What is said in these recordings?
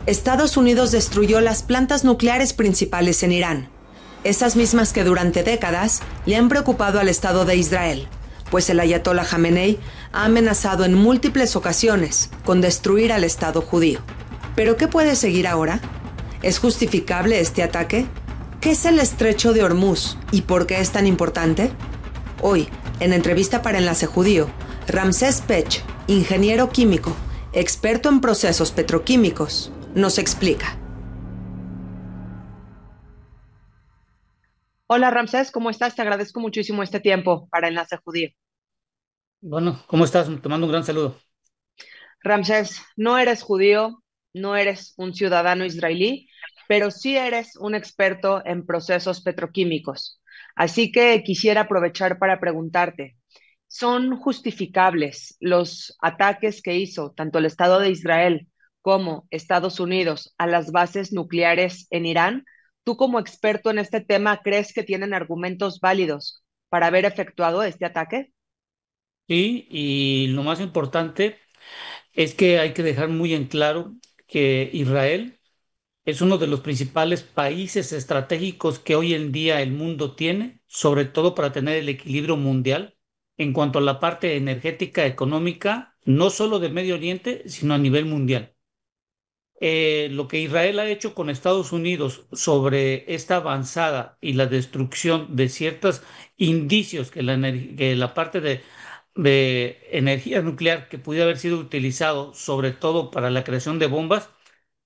Estados Unidos destruyó las plantas nucleares principales en Irán, esas mismas que durante décadas le han preocupado al Estado de Israel, pues el ayatolá Jamenei ha amenazado en múltiples ocasiones con destruir al Estado judío. ¿Pero qué puede seguir ahora? ¿Es justificable este ataque? ¿Qué es el Estrecho de Hormuz y por qué es tan importante? Hoy, en entrevista para Enlace Judío, Ramsés Pech, ingeniero químico, experto en procesos petroquímicos, nos explica. Hola Ramsés, ¿cómo estás? Te agradezco muchísimo este tiempo para Enlace Judío. Bueno, ¿cómo estás? Te mando un gran saludo. Ramsés, no eres judío, no eres un ciudadano israelí, pero sí eres un experto en procesos petroquímicos. Así que quisiera aprovechar para preguntarte, ¿son justificables los ataques que hizo tanto el Estado de Israel como Estados Unidos a las bases nucleares en Irán? Tú como experto en este tema, ¿crees que tienen argumentos válidos para haber efectuado este ataque? Sí, y lo más importante es que hay que dejar muy en claro que Israel es uno de los principales países estratégicos que hoy en día el mundo tiene, sobre todo para tener el equilibrio mundial en cuanto a la parte energética, económica, no solo de Medio Oriente, sino a nivel mundial. Lo que Israel ha hecho con Estados Unidos sobre esta avanzada y la destrucción de ciertos indicios que la parte de energía nuclear que pudiera haber sido utilizado sobre todo para la creación de bombas,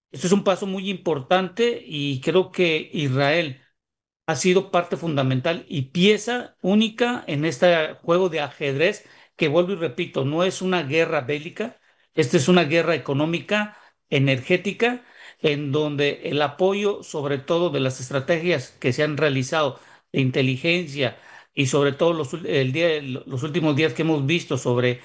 esto es un paso muy importante y creo que Israel ha sido parte fundamental y pieza única en este juego de ajedrez que vuelvo y repito, no es una guerra bélica, esta es una guerra económica, energética, en donde el apoyo sobre todo de las estrategias que se han realizado de inteligencia y sobre todo los últimos días que hemos visto sobre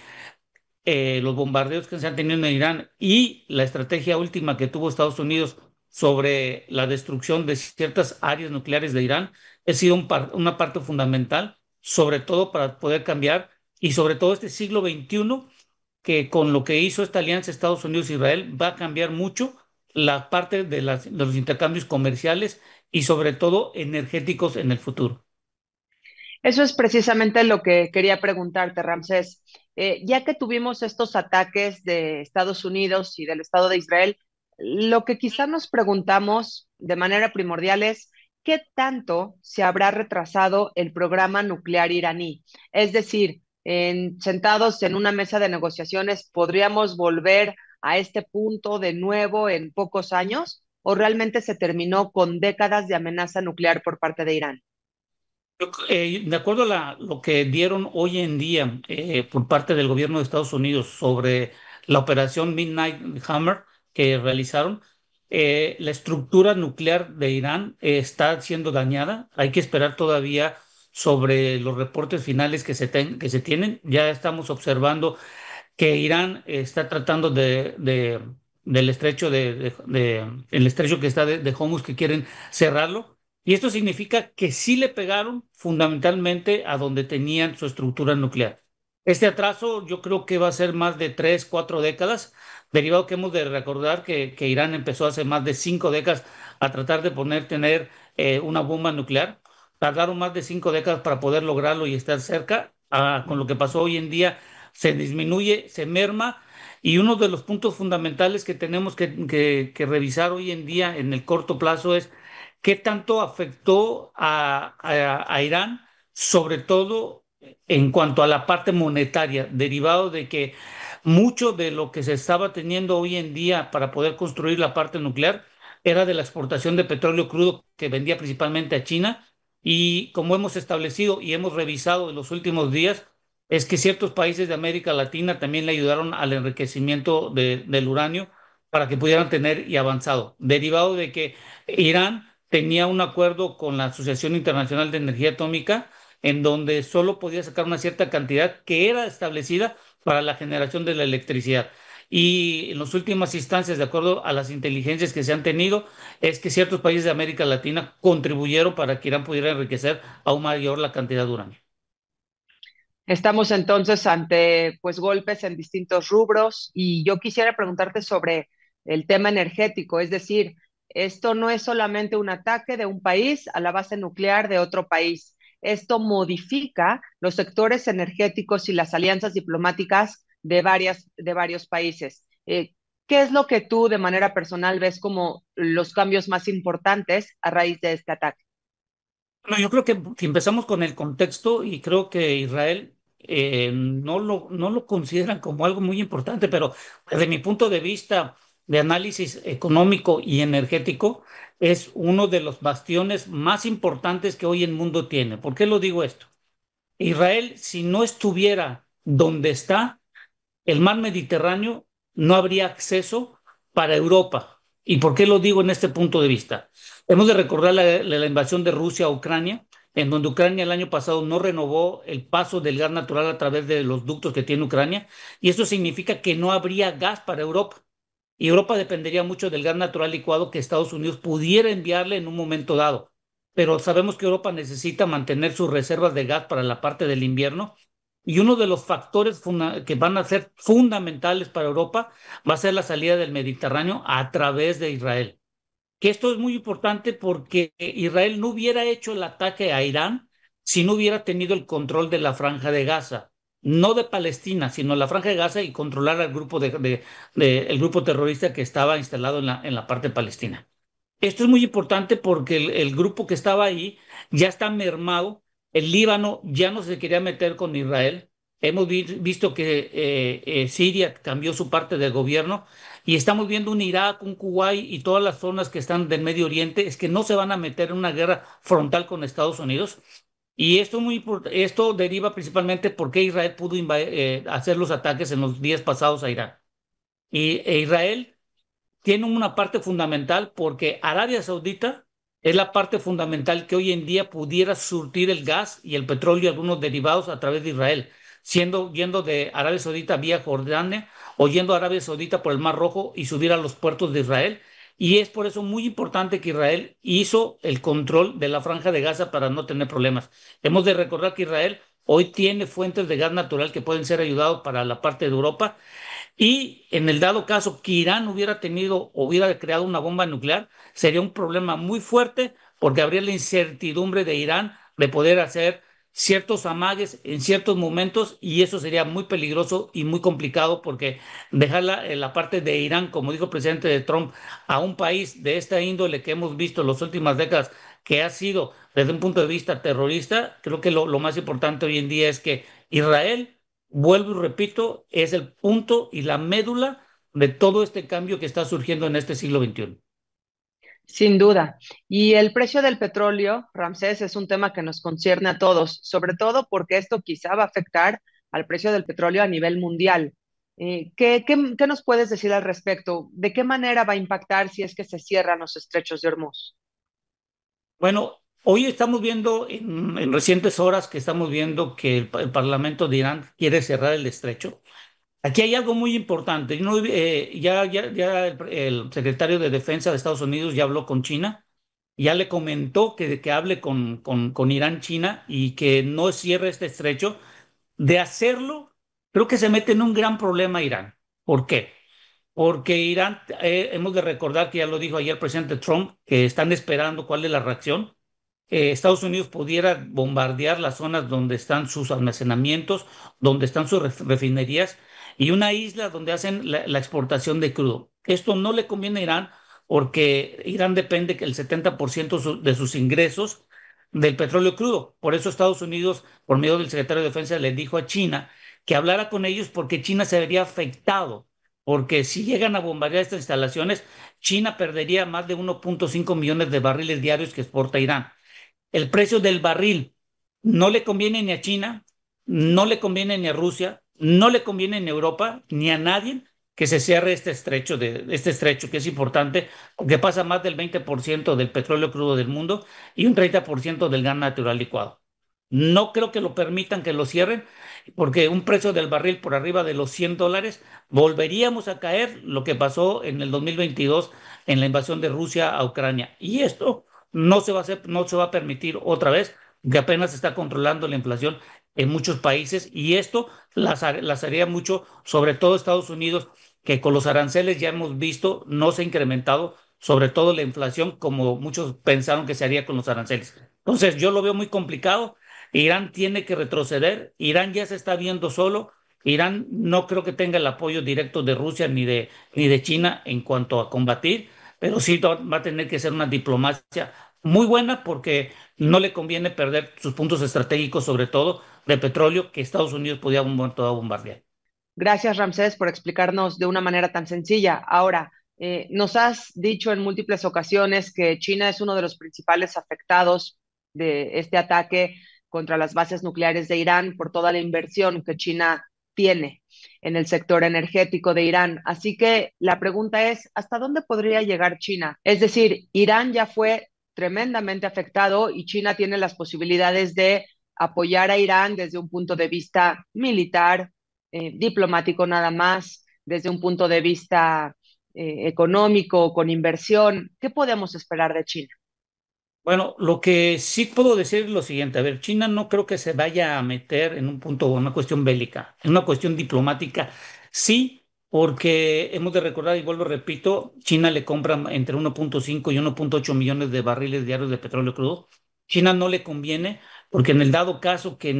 los bombardeos que se han tenido en Irán y la estrategia última que tuvo Estados Unidos sobre la destrucción de ciertas áreas nucleares de Irán, ha sido una parte fundamental, sobre todo para poder cambiar y sobre todo este siglo XXI, que con lo que hizo esta alianza Estados Unidos-Israel va a cambiar mucho la parte de los intercambios comerciales y sobre todo energéticos en el futuro. Eso es precisamente lo que quería preguntarte, Ramsés. Ya que tuvimos estos ataques de Estados Unidos y del Estado de Israel, lo que quizá nos preguntamos de manera primordial es, ¿qué tanto se habrá retrasado el programa nuclear iraní? Es decir, sentados en una mesa de negociaciones, ¿podríamos volver a este punto de nuevo en pocos años? ¿O realmente se terminó con décadas de amenaza nuclear por parte de Irán? De acuerdo a lo que dieron hoy en día por parte del gobierno de Estados Unidos sobre la operación Midnight Hammer que realizaron, la estructura nuclear de Irán está siendo dañada. Hay que esperar todavía sobre los reportes finales que se tienen. Ya estamos observando que Irán está tratando del estrecho el estrecho que está de Hormuz que quieren cerrarlo. Y esto significa que sí le pegaron fundamentalmente a donde tenían su estructura nuclear. Este atraso yo creo que va a ser más de 3, 4 décadas, derivado que hemos de recordar que Irán empezó hace más de 5 décadas a tratar de tener una bomba nuclear. Tardaron más de 5 décadas para poder lograrlo y estar cerca. Con lo que pasó hoy en día se disminuye, se merma, y uno de los puntos fundamentales que tenemos que revisar hoy en día en el corto plazo es qué tanto afectó a Irán, sobre todo en cuanto a la parte monetaria, derivado de que mucho de lo que se estaba teniendo hoy en día para poder construir la parte nuclear era de la exportación de petróleo crudo que vendía principalmente a China. Y como hemos establecido y hemos revisado en los últimos días, es que ciertos países de América Latina también le ayudaron al enriquecimiento del uranio para que pudieran tener y avanzado, derivado de que Irán tenía un acuerdo con la Asociación Internacional de Energía Atómica en donde solo podía sacar una cierta cantidad que era establecida para la generación de la electricidad. Y en las últimas instancias, de acuerdo a las inteligencias que se han tenido, es que ciertos países de América Latina contribuyeron para que Irán pudiera enriquecer aún mayor la cantidad de uranio. Estamos entonces ante pues golpes en distintos rubros y yo quisiera preguntarte sobre el tema energético, es decir, esto no es solamente un ataque de un país a la base nuclear de otro país. Esto modifica los sectores energéticos y las alianzas diplomáticas de varios países. ¿Qué es lo que tú de manera personal ves como los cambios más importantes a raíz de este ataque? Bueno, yo creo que si empezamos con el contexto, y creo que Israel no lo consideran como algo muy importante, pero desde mi punto de vista de análisis económico y energético, es uno de los bastiones más importantes que hoy el mundo tiene. ¿Por qué lo digo esto? Israel, si no estuviera donde está, el mar Mediterráneo no habría acceso para Europa. ¿Y por qué lo digo en este punto de vista? Hemos de recordar la invasión de Rusia a Ucrania, en donde Ucrania el año pasado no renovó el paso del gas natural a través de los ductos que tiene Ucrania, y eso significa que no habría gas para Europa. Y Europa dependería mucho del gas natural licuado que Estados Unidos pudiera enviarle en un momento dado. Pero sabemos que Europa necesita mantener sus reservas de gas para la parte del invierno, y uno de los factores que van a ser fundamentales para Europa va a ser la salida del Mediterráneo a través de Israel. Que esto es muy importante porque Israel no hubiera hecho el ataque a Irán si no hubiera tenido el control de la Franja de Gaza, no de Palestina, sino la Franja de Gaza, y controlar al grupo el grupo terrorista que estaba instalado en la parte palestina. Esto es muy importante porque el grupo que estaba ahí ya está mermado. El Líbano ya no se quería meter con Israel. Hemos visto que Siria cambió su parte del gobierno, y estamos viendo un Irak, un Kuwait y todas las zonas que están del Medio Oriente, es que no se van a meter en una guerra frontal con Estados Unidos. Y esto deriva principalmente porque Israel pudo hacer los ataques en los días pasados a Irán. Israel tiene una parte fundamental porque Arabia Saudita es la parte fundamental que hoy en día pudiera surtir el gas y el petróleo y algunos derivados a través de Israel, yendo de Arabia Saudita vía Jordania, o yendo a Arabia Saudita por el Mar Rojo y subir a los puertos de Israel. Y es por eso muy importante que Israel hizo el control de la Franja de Gaza para no tener problemas. Hemos de recordar que Israel hoy tiene fuentes de gas natural que pueden ser ayudados para la parte de Europa, y en el dado caso que Irán hubiera creado una bomba nuclear, sería un problema muy fuerte porque habría la incertidumbre de Irán de poder hacer ciertos amagues en ciertos momentos, y eso sería muy peligroso y muy complicado porque dejar la parte de Irán, como dijo el presidente de Trump, a un país de esta índole que hemos visto en las últimas décadas, que ha sido desde un punto de vista terrorista. Creo que lo más importante hoy en día es que Israel, vuelvo y repito, es el punto y la médula de todo este cambio que está surgiendo en este siglo XXI. Sin duda. Y el precio del petróleo, Ramsés, es un tema que nos concierne a todos, sobre todo porque esto quizá va a afectar al precio del petróleo a nivel mundial. ¿Qué nos puedes decir al respecto? ¿De qué manera va a impactar si es que se cierran los estrechos de Hormuz? Bueno, hoy estamos viendo en recientes horas que estamos viendo que el Parlamento de Irán quiere cerrar el estrecho. Aquí hay algo muy importante. Ya el secretario de Defensa de Estados Unidos ya habló con China, ya le comentó que hable con Irán, China, y que no cierre este estrecho. De hacerlo, creo que se mete en un gran problema Irán. ¿Por qué? Porque Irán, hemos de recordar que ya lo dijo ayer el presidente Trump, que están esperando cuál es la reacción. Estados Unidos pudiera bombardear las zonas donde están sus almacenamientos, donde están sus refinerías, y una isla donde hacen la exportación de crudo. Esto no le conviene a Irán porque Irán depende que el 70% de sus ingresos del petróleo crudo. Por eso Estados Unidos, por medio del secretario de Defensa, le dijo a China que hablara con ellos porque China se vería afectado. Porque si llegan a bombardear estas instalaciones, China perdería más de 1.5 millones de barriles diarios que exporta Irán. El precio del barril no le conviene ni a China, no le conviene ni a Rusia, no le conviene ni a Europa, ni a nadie que se cierre este estrecho que es importante, porque pasa más del 20% del petróleo crudo del mundo y un 30% del gas natural licuado. No creo que lo permitan que lo cierren, porque un precio del barril por arriba de los $100, volveríamos a caer lo que pasó en el 2022 en la invasión de Rusia a Ucrania. Y esto no se va a hacer, no se va a permitir otra vez, que apenas se está controlando la inflación en muchos países, y esto las haría mucho, sobre todo Estados Unidos, que con los aranceles ya hemos visto no se ha incrementado, sobre todo la inflación, como muchos pensaron que se haría con los aranceles. Entonces, yo lo veo muy complicado. Irán tiene que retroceder. Irán ya se está viendo solo. Irán no creo que tenga el apoyo directo de Rusia ni de China en cuanto a combatir, pero sí va a tener que ser una diplomacia muy buena porque no le conviene perder sus puntos estratégicos, sobre todo de petróleo, que Estados Unidos podía un momento dado bombardear. Gracias, Ramsés, por explicarnos de una manera tan sencilla. Ahora, nos has dicho en múltiples ocasiones que China es uno de los principales afectados de este ataque contra las bases nucleares de Irán por toda la inversión que China tiene en el sector energético de Irán. Así que la pregunta es, ¿hasta dónde podría llegar China? Es decir, Irán ya fue tremendamente afectado y China tiene las posibilidades de apoyar a Irán desde un punto de vista militar, diplomático nada más, desde un punto de vista económico, con inversión. ¿Qué podemos esperar de China? Bueno, lo que sí puedo decir es lo siguiente. A ver, China no creo que se vaya a meter en un punto, una cuestión bélica, en una cuestión diplomática. Sí, porque hemos de recordar, y vuelvo, repito, China le compra entre 1.5 y 1.8 millones de barriles diarios de petróleo crudo. China no le conviene, porque en el dado caso que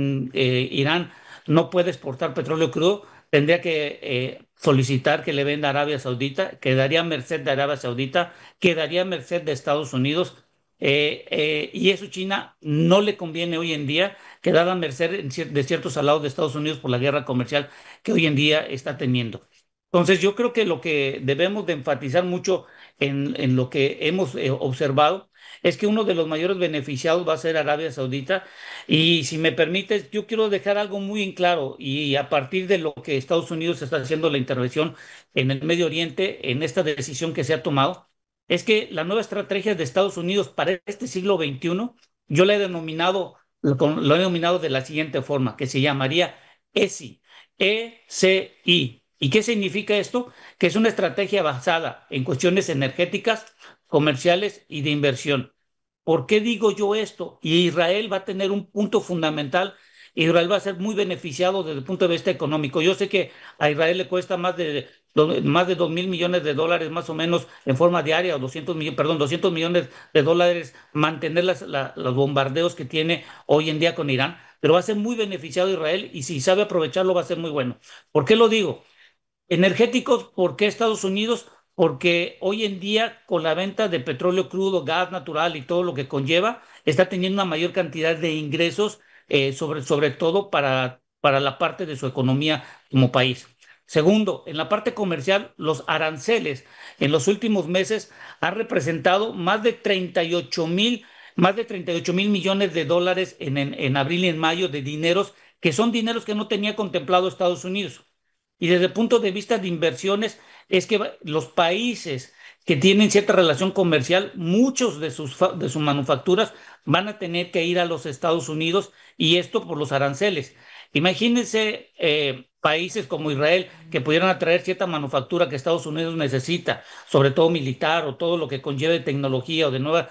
Irán no puede exportar petróleo crudo, tendría que solicitar que le venda a Arabia Saudita, quedaría a merced de Arabia Saudita, quedaría a merced de Estados Unidos, y eso China no le conviene hoy en día, quedar a merced de ciertos alados de Estados Unidos por la guerra comercial que hoy en día está teniendo. Entonces, yo creo que lo que debemos de enfatizar mucho en lo que hemos observado es que uno de los mayores beneficiados va a ser Arabia Saudita. Y si me permites, yo quiero dejar algo muy en claro y a partir de lo que Estados Unidos está haciendo la intervención en el Medio Oriente, en esta decisión que se ha tomado, es que la nueva estrategia de Estados Unidos para este siglo XXI, yo lo he denominado de la siguiente forma, que se llamaría ESI, ECI. ¿Y qué significa esto? Que es una estrategia basada en cuestiones energéticas, comerciales y de inversión. ¿Por qué digo yo esto? Y Israel va a tener un punto fundamental. Israel va a ser muy beneficiado desde el punto de vista económico. Yo sé que a Israel le cuesta más de 2.000 millones de dólares más o menos en forma diaria, o 200 millones, perdón, 200 millones de dólares mantener los bombardeos que tiene hoy en día con Irán, pero va a ser muy beneficiado Israel y si sabe aprovecharlo va a ser muy bueno. ¿Por qué lo digo? Energéticos, ¿por qué Estados Unidos? Porque hoy en día, con la venta de petróleo crudo, gas natural y todo lo que conlleva, está teniendo una mayor cantidad de ingresos, sobre todo para la parte de su economía como país. Segundo, en la parte comercial, los aranceles en los últimos meses han representado más de 38 mil millones de dólares en abril y en mayo de dineros, que son dineros que no tenía contemplado Estados Unidos. Y desde el punto de vista de inversiones, es que los países que tienen cierta relación comercial, muchos de sus manufacturas van a tener que ir a los Estados Unidos y esto por los aranceles. Imagínense países como Israel que pudieran atraer cierta manufactura que Estados Unidos necesita, sobre todo militar o todo lo que conlleve tecnología o de nueva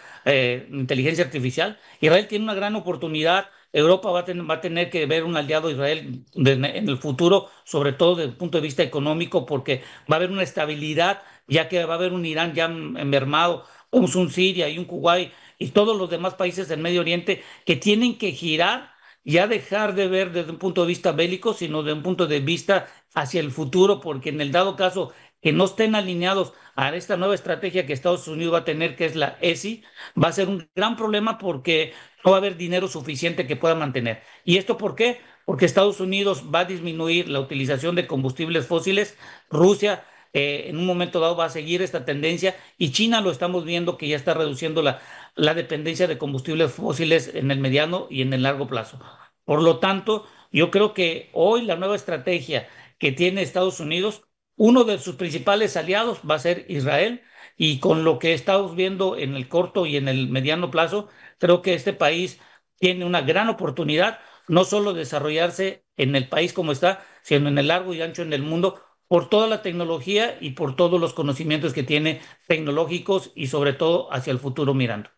inteligencia artificial. Israel tiene una gran oportunidad. Europa va a tener que ver un aliado a Israel en el futuro, sobre todo desde el punto de vista económico, porque va a haber una estabilidad, ya que va a haber un Irán ya mermado, un Siria y un Kuwait y todos los demás países del Medio Oriente que tienen que girar, ya dejar de ver desde un punto de vista bélico, sino desde un punto de vista hacia el futuro, porque en el dado caso que no estén alineados a esta nueva estrategia que Estados Unidos va a tener, que es la ESI, va a ser un gran problema porque no va a haber dinero suficiente que pueda mantener. ¿Y esto por qué? Porque Estados Unidos va a disminuir la utilización de combustibles fósiles, Rusia en un momento dado va a seguir esta tendencia y China lo estamos viendo que ya está reduciendo la dependencia de combustibles fósiles en el mediano y en el largo plazo. Por lo tanto, yo creo que hoy la nueva estrategia que tiene Estados Unidos, uno de sus principales aliados va a ser Israel y con lo que estamos viendo en el corto y en el mediano plazo, creo que este país tiene una gran oportunidad, no solo de desarrollarse en el país como está, sino en el largo y ancho en el mundo, por toda la tecnología y por todos los conocimientos que tiene tecnológicos y sobre todo hacia el futuro mirando.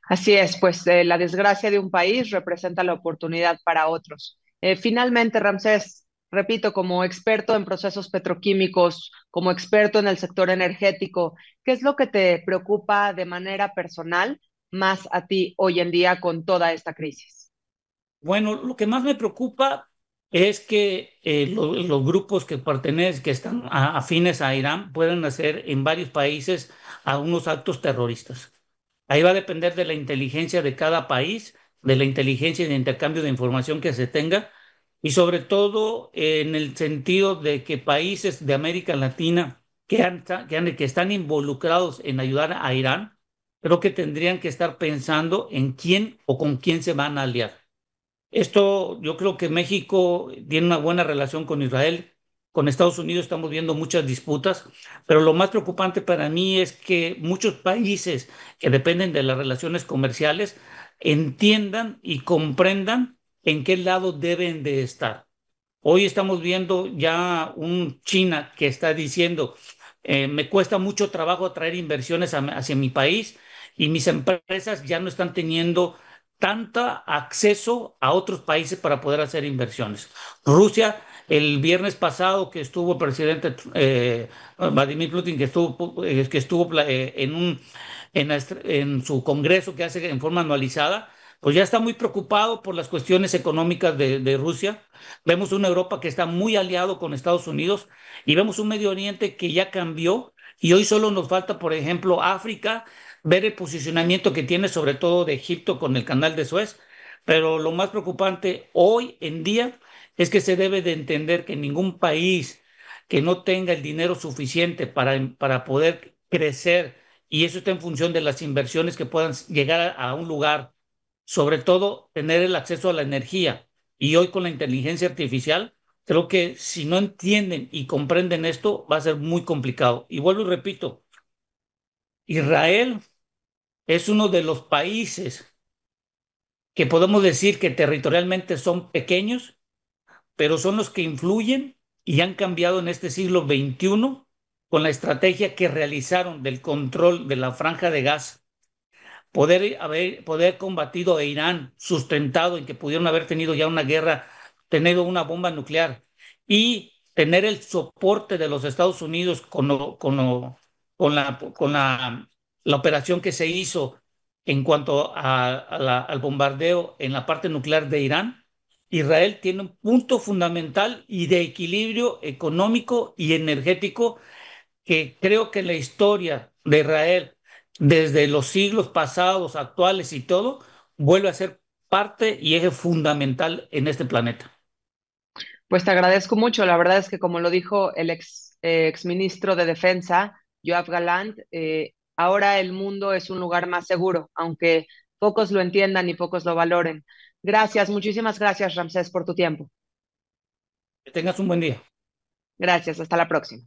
Así es, pues la desgracia de un país representa la oportunidad para otros. Finalmente, Ramsés, repito, como experto en procesos petroquímicos, como experto en el sector energético, ¿qué es lo que te preocupa de manera personal más a ti hoy en día con toda esta crisis? Bueno, lo que más me preocupa es que los grupos que pertenecen, que están afines a Irán, puedan hacer en varios países algunos actos terroristas. Ahí va a depender de la inteligencia de cada país, de la inteligencia y de intercambio de información que se tenga, y sobre todo en el sentido de que países de América Latina que están involucrados en ayudar a Irán, creo que tendrían que estar pensando en quién o con quién se van a aliar. Esto, yo creo que México tiene una buena relación con Israel. Con Estados Unidos estamos viendo muchas disputas, pero lo más preocupante para mí es que muchos países que dependen de las relaciones comerciales entiendan y comprendan en qué lado deben de estar. Hoy estamos viendo ya un China que está diciendo, me cuesta mucho trabajo atraer inversiones hacia mi país y mis empresas ya no están teniendo tanta acceso a otros países para poder hacer inversiones. Rusia, el viernes pasado que estuvo el presidente Vladimir Putin, que estuvo en su congreso que hace en forma anualizada, pues ya está muy preocupado por las cuestiones económicas de Rusia. Vemos una Europa que está muy aliado con Estados Unidos y vemos un Medio Oriente que ya cambió y hoy solo nos falta, por ejemplo, África, ver el posicionamiento que tiene sobre todo de Egipto con el canal de Suez. Pero lo más preocupante hoy en día es que se debe de entender que ningún país que no tenga el dinero suficiente para poder crecer, y eso está en función de las inversiones que puedan llegar a un lugar, sobre todo tener el acceso a la energía. Y hoy con la inteligencia artificial, creo que si no entienden y comprenden esto, va a ser muy complicado. Y vuelvo y repito, Israel es uno de los países que podemos decir que territorialmente son pequeños, pero son los que influyen y han cambiado en este siglo XXI con la estrategia que realizaron del control de la franja de Gaza, poder combatido a Irán, sustentado en que pudieron haber tenido ya una guerra, tenido una bomba nuclear y tener el soporte de los Estados Unidos con la operación que se hizo en cuanto al bombardeo en la parte nuclear de Irán. Israel tiene un punto fundamental y de equilibrio económico y energético que creo que la historia de Israel, desde los siglos pasados, actuales y todo, vuelve a ser parte y eje fundamental en este planeta. Pues te agradezco mucho. La verdad es que como lo dijo el ex ministro de Defensa, Yoav Gallant, ahora el mundo es un lugar más seguro, aunque pocos lo entiendan y pocos lo valoren. Gracias, muchísimas gracias, Ramsés, por tu tiempo. Que tengas un buen día. Gracias, hasta la próxima.